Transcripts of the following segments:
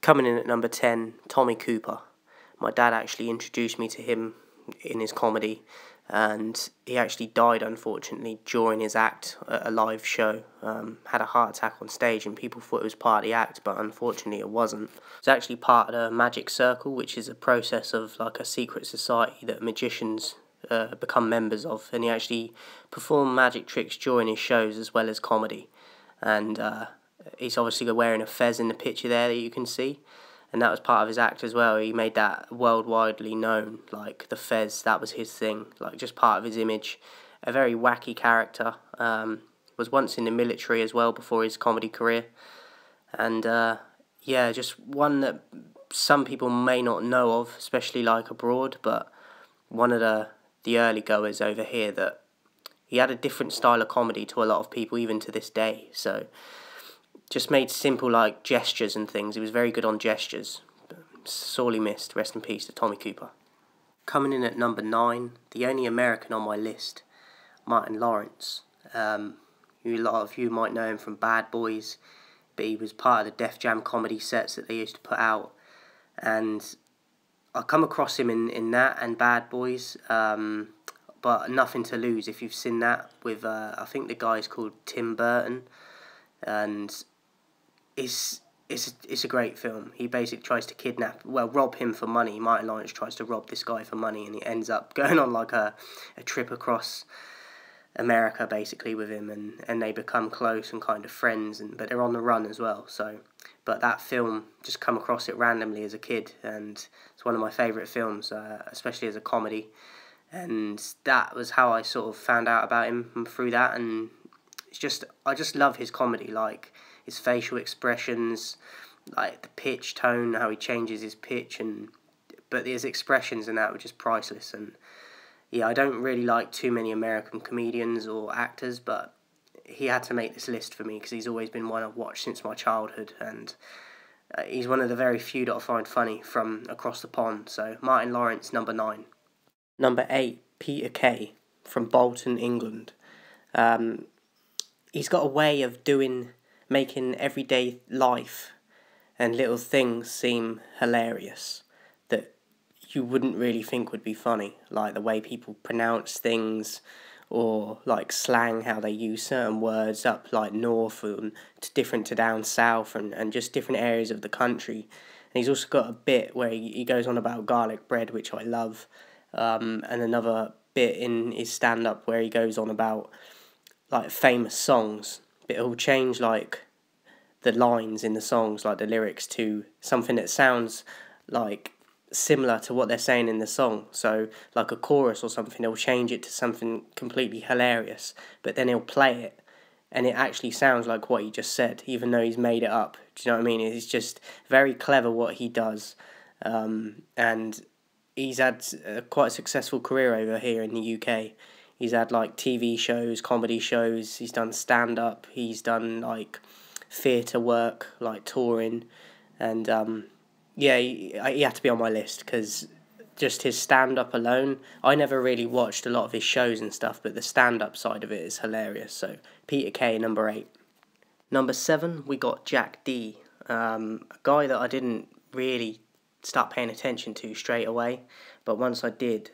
Coming in at number 10, Tommy Cooper. My dad actually introduced me to him in his comedy, and he actually died, unfortunately, during his act at a live show. Had a heart attack on stage, and people thought it was part of the act, but unfortunately it wasn't. It's actually part of the Magic Circle, which is a process of like a secret society that magicians become members of, and he actually performed magic tricks during his shows as well as comedy. And he's obviously wearing a fez in the picture there that you can see, and that was part of his act as well. He made that worldwidely known, like the fez, that was his thing, like just part of his image. A very wacky character, was once in the military as well before his comedy career, and yeah, just one that some people may not know of, especially like abroad, but one of the early goers over here, that he had a different style of comedy to a lot of people even to this day. So just made simple like gestures and things. He was very good on gestures. Sorely missed. Rest in peace to Tommy Cooper. Coming in at number 9, the only American on my list, Martin Lawrence. A lot of you might know him from Bad Boys, but he was part of the Def Jam comedy sets that they used to put out, and I come across him in that and Bad Boys, but Nothing to Lose, if you've seen that, with I think the guy's called Tim Burton, and it's a great film. He basically tries to rob him for money. Martin Lawrence tries to rob this guy for money, and he ends up going on like a trip across America basically with him, and they become close and kind of friends, but they're on the run as well. So, but that film, just come across it randomly as a kid, and it's one of my favourite films, especially as a comedy, and that was how I sort of found out about him through that. And I just love his comedy, like his facial expressions, like the pitch tone, how he changes his pitch, but his expressions and that were just priceless. And yeah, I don't really like too many American comedians or actors, but he had to make this list for me because he's always been one I've watched since my childhood, and he's one of the very few that I find funny from across the pond. So Martin Lawrence, number 9. Number 8, Peter Kay from Bolton, England. He's got a way of making everyday life and little things seem hilarious that you wouldn't really think would be funny, like the way people pronounce things, or like slang, how they use certain words up like north and different to down south, and just different areas of the country. And he's also got a bit where he goes on about garlic bread, which I love, and another bit in his stand-up where he goes on about like famous songs, but it'll change like the lines in the songs, like the lyrics, to something that sounds like similar to what they're saying in the song. So like a chorus or something, they'll change it to something completely hilarious, but then he'll play it and it actually sounds like what he just said, even though he's made it up. Do you know what I mean? It's just very clever what he does, and he's had quite a successful career over here in the UK. He's had like TV shows, comedy shows, he's done stand-up, he's done like theatre work, like touring, and yeah, he had to be on my list because just his stand-up alone, I never really watched a lot of his shows and stuff, but the stand-up side of it is hilarious. So Peter Kay, number 8. Number 7, we got Jack D, a guy that I didn't really start paying attention to straight away, but once I did,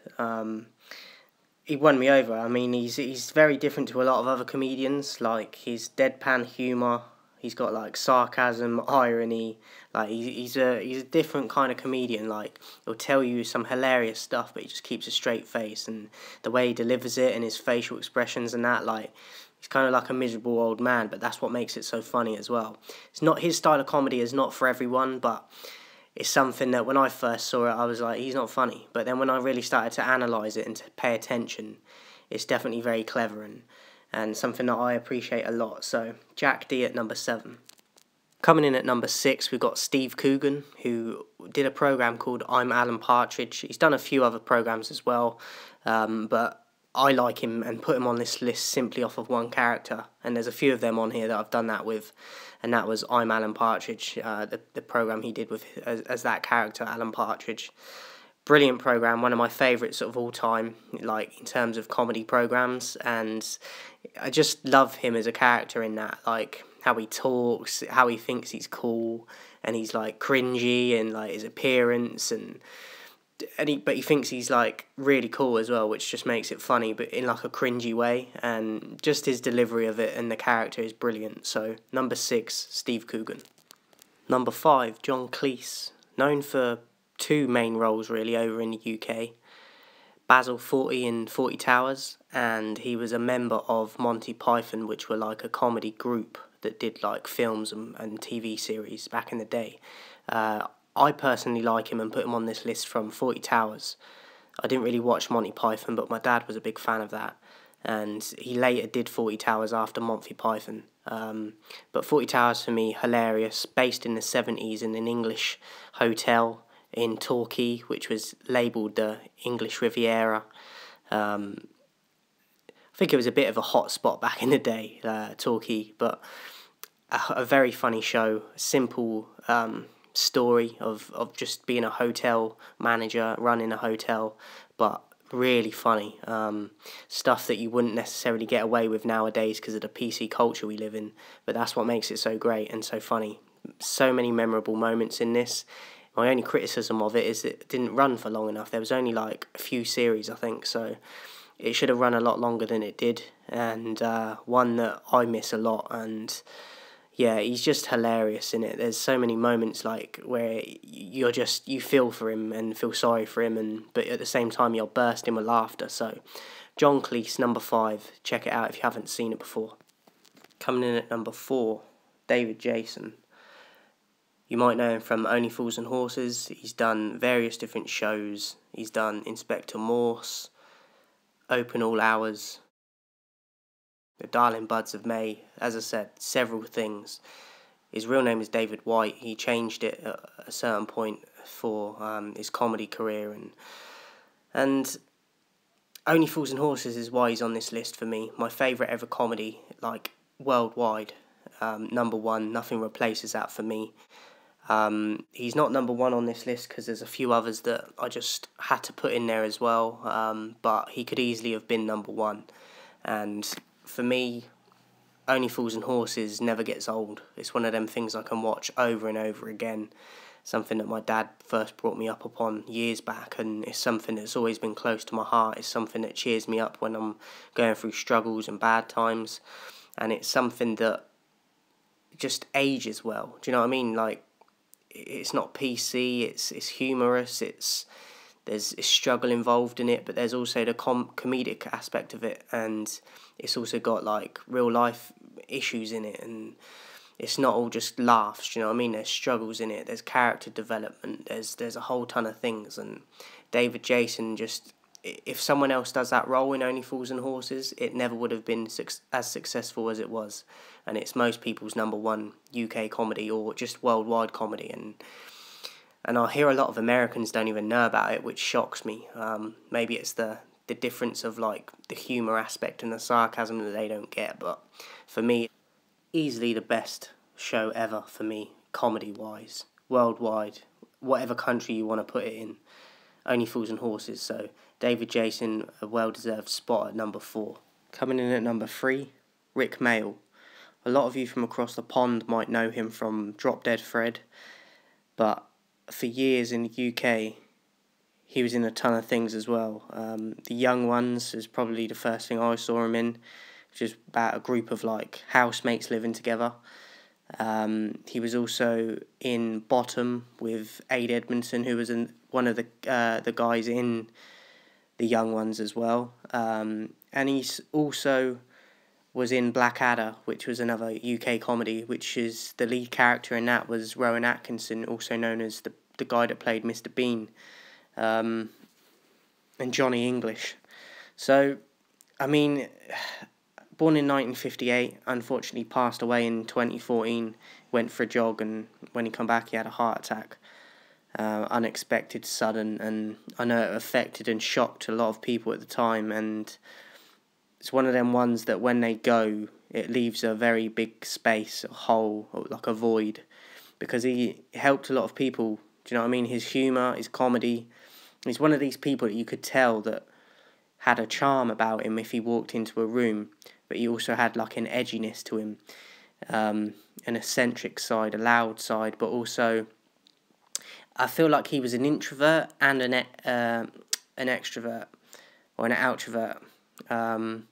he won me over. I mean, he's very different to a lot of other comedians. Like, his deadpan humour, he's got like sarcasm, irony. Like he's a different kind of comedian. Like, he'll tell you some hilarious stuff, but he just keeps a straight face, and the way he delivers it and his facial expressions and that, like, he's kind of like a miserable old man, but that's what makes it so funny as well. It's not, his style of comedy is not for everyone, but it's something that when I first saw it, I was like, he's not funny. But then when I really started to analyse it and to pay attention, it's definitely very clever and something that I appreciate a lot. So Jack D at number 7. Coming in at number 6, we've got Steve Coogan, who did a programme called I'm Alan Partridge. He's done a few other programmes as well, but I like him and put him on this list simply off of one character. And there's a few of them on here that I've done that with, and that was I'm Alan Partridge, the programme he did with as that character, Alan Partridge. Brilliant programme, one of my favourites of all time, like in terms of comedy programmes, and I just love him as a character in that, like how he talks, how he thinks he's cool, and he's like cringy, and like his appearance, but he thinks he's like really cool as well, which just makes it funny, but in like a cringy way, and just his delivery of it and the character is brilliant. So number 6, Steve Coogan. Number 5, John Cleese, known for 2 main roles really over in the UK. Basil Fawlty in Fawlty Towers, and he was a member of Monty Python, which were like a comedy group that did like films and TV series back in the day. I personally like him and put him on this list from Fawlty Towers. I didn't really watch Monty Python, but my dad was a big fan of that, and he later did Fawlty Towers after Monty Python. But Fawlty Towers for me, hilarious, based in the 70s in an English hotel in Torquay, which was labelled the English Riviera. I think it was a bit of a hot spot back in the day, Torquay, but a very funny show, simple story of just being a hotel manager, running a hotel, but really funny. Stuff that you wouldn't necessarily get away with nowadays because of the PC culture we live in, but that's what makes it so great and so funny. So many memorable moments in this. My only criticism of it is it didn't run for long enough. There was only like a few series, I think, so it should have run a lot longer than it did, and one that I miss a lot. And yeah, he's just hilarious in it. There's so many moments like where you feel for him and feel sorry for him, but at the same time you're bursting with laughter. So John Cleese, number 5, check it out if you haven't seen it before. Coming in at number 4, David Jason. You might know him from Only Fools and Horses. He's done various different shows. He's done Inspector Morse, Open All Hours, The Darling Buds of May. As I said, several things. His real name is David White. He changed it at a certain point for his comedy career. And Only Fools and Horses is why he's on this list for me. My favourite ever comedy, like worldwide. Number 1, nothing replaces that for me. He's not number 1 on this list because there's a few others that I just had to put in there as well, but he could easily have been number 1. And for me, Only Fools and Horses never gets old. It's one of them things I can watch over and over again. Something that my dad first brought me up upon years back, and it's something that's always been close to my heart. It's something that cheers me up when I'm going through struggles and bad times, and it's something that just ages well. Do you know what I mean? Like, it's not PC, it's humorous, there's struggle involved in it, but there's also the comedic aspect of it, and it's also got like real life issues in it, and it's not all just laughs. Do you know what I mean? There's struggles in it, there's character development, there's a whole ton of things. And David Jason, just, if someone else does that role in Only Fools and Horses, it never would have been as successful as it was. And it's most people's number 1 UK comedy, or just worldwide comedy. And I hear a lot of Americans don't even know about it, which shocks me. Maybe it's the difference of like the humour aspect and the sarcasm that they don't get. But for me, easily the best show ever for me, comedy-wise, worldwide, whatever country you want to put it in. Only Fools and Horses. So David Jason, a well-deserved spot at number 4. Coming in at number 3, Rick Mayall. A lot of you from across the pond might know him from Drop Dead Fred, but for years in the UK, he was in a ton of things as well. The Young Ones is probably the first thing I saw him in, which is about a group of like housemates living together. He was also in Bottom with Ade Edmondson, who was one of the guys in the Young Ones as well. And he's also was in Blackadder, which was another UK comedy, which is the lead character in that was Rowan Atkinson, also known as the guy that played Mr. Bean, and Johnny English. So, I mean, born in 1958, unfortunately passed away in 2014, went for a jog, and when he come back he had a heart attack. Unexpected, sudden, and I know it affected and shocked a lot of people at the time, and it's one of them ones that when they go, it leaves a very big space, a hole, like a void, because he helped a lot of people. Do you know what I mean? His humour, his comedy, he's one of these people that you could tell that had a charm about him if he walked into a room, but he also had like an edginess to him. an eccentric side, a loud side, but also I feel like he was an introvert and an extrovert, or an outrovert. And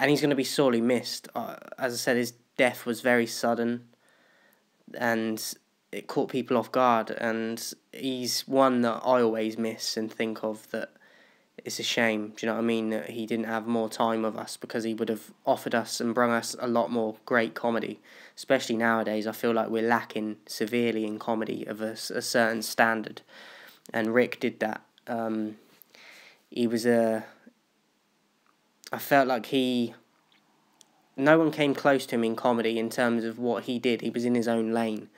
he's going to be sorely missed. As I said, his death was very sudden, and it caught people off guard, and he's one that I always miss and think of, that it's a shame, do you know what I mean, that he didn't have more time with us, because he would have offered us and brung us a lot more great comedy. Especially nowadays, I feel like we're lacking severely in comedy of a certain standard, and Rick did that. He was I felt like no one came close to him in comedy in terms of what he did. He was in his own lane.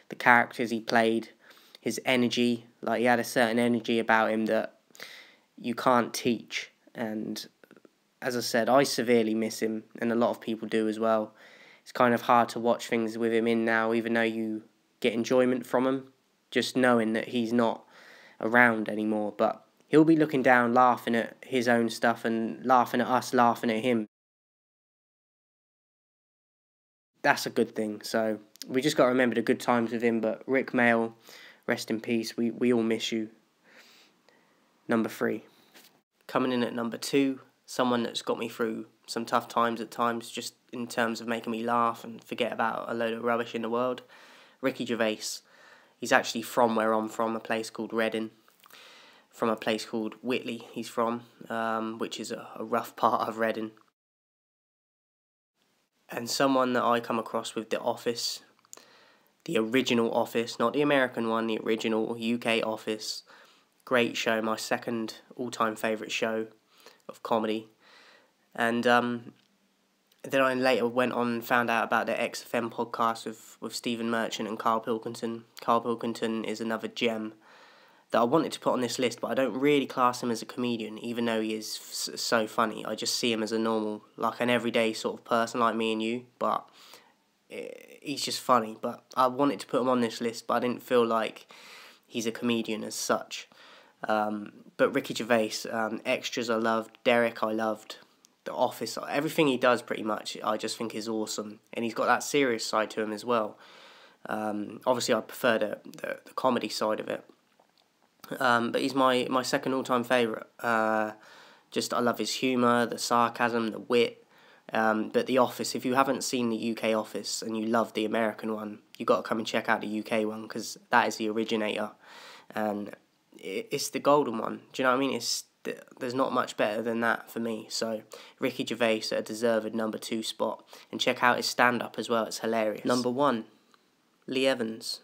The characters he played, his energy, like he had a certain energy about him that you can't teach. And as I said, I severely miss him, and a lot of people do as well. It's kind of hard to watch things with him in now, even though you get enjoyment from him, just knowing that he's not around anymore. But he'll be looking down, laughing at his own stuff and laughing at us, laughing at him. That's a good thing. So we just got to remember the good times with him. But Rick Mayall, rest in peace. We all miss you. Number 3. Coming in at number 2, someone that's got me through some tough times at times, just in terms of making me laugh and forget about a load of rubbish in the world. Ricky Gervais. He's actually from where I'm from, a place called Reading. From a place called Whitley he's from, which is a rough part of Reading. And someone that I come across with The Office, the original Office, not the American one, the original UK Office. Great show, my second all-time favourite show of comedy. And then I later went on and found out about the XFM podcast with Stephen Merchant and Carl Pilkington. Carl Pilkington is another gem that I wanted to put on this list, but I don't really class him as a comedian, even though he is so funny. I just see him as a normal, like an everyday sort of person like me and you, but he's just funny. But I wanted to put him on this list, but I didn't feel like he's a comedian as such. But Ricky Gervais, Extras I loved, Derek I loved, The Office, everything he does pretty much I just think is awesome, and he's got that serious side to him as well. Obviously I prefer the comedy side of it, but he's my second all-time favourite. Just I love his humour, the sarcasm, the wit. But The Office, if you haven't seen the UK Office and you love the American one, you got to come and check out the UK one, because that is the originator, and it's the golden one. Do you know what I mean? There's not much better than that for me. So Ricky Gervais at a deserved number 2 spot, and check out his stand-up as well. It's hilarious. Number 1, Lee Evans,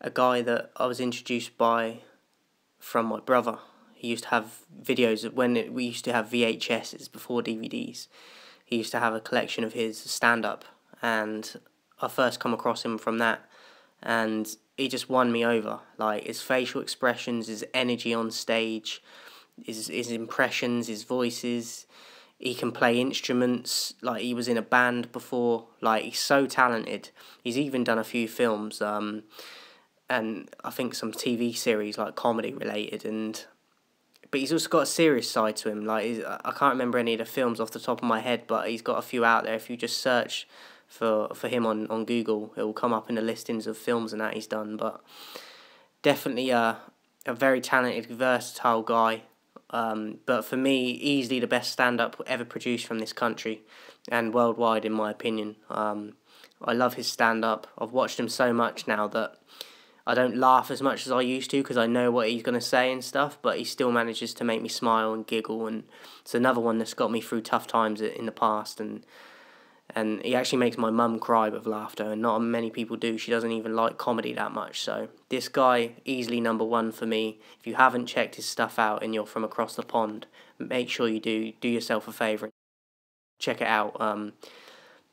a guy that I was introduced from my brother. He used to have videos when we used to have VHSs before DVDs. He used to have a collection of his stand-up, and I first come across him from that, and he just won me over. Like, his facial expressions, his energy on stage, his impressions, his voices. He can play instruments, like he was in a band before. Like, he's so talented. He's even done a few films, and I think some TV series, like comedy related, but he's also got a serious side to him. Like, I can't remember any of the films off the top of my head, but he's got a few out there. If you just search for him on Google, it will come up in the listings of films and that he's done. But definitely a very talented, versatile guy. But for me, easily the best stand-up ever produced from this country and worldwide, in my opinion. I love his stand-up. I've watched him so much now that I don't laugh as much as I used to, because I know what he's going to say and stuff, but he still manages to make me smile and giggle, and it's another one that's got me through tough times in the past, and he actually makes my mum cry with laughter, and not many people do. She doesn't even like comedy that much, so this guy, easily number 1 for me. If you haven't checked his stuff out and you're from across the pond, make sure you do yourself a favour. Check it out.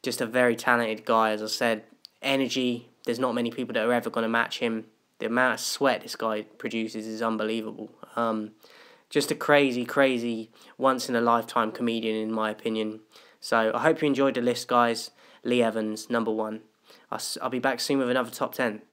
Just a very talented guy, as I said. Energy. There's not many people that are ever going to match him. The amount of sweat this guy produces is unbelievable. Just a crazy, crazy, once-in-a-lifetime comedian, in my opinion. So I hope you enjoyed the list, guys. Lee Evans, number 1. I'll be back soon with another top 10.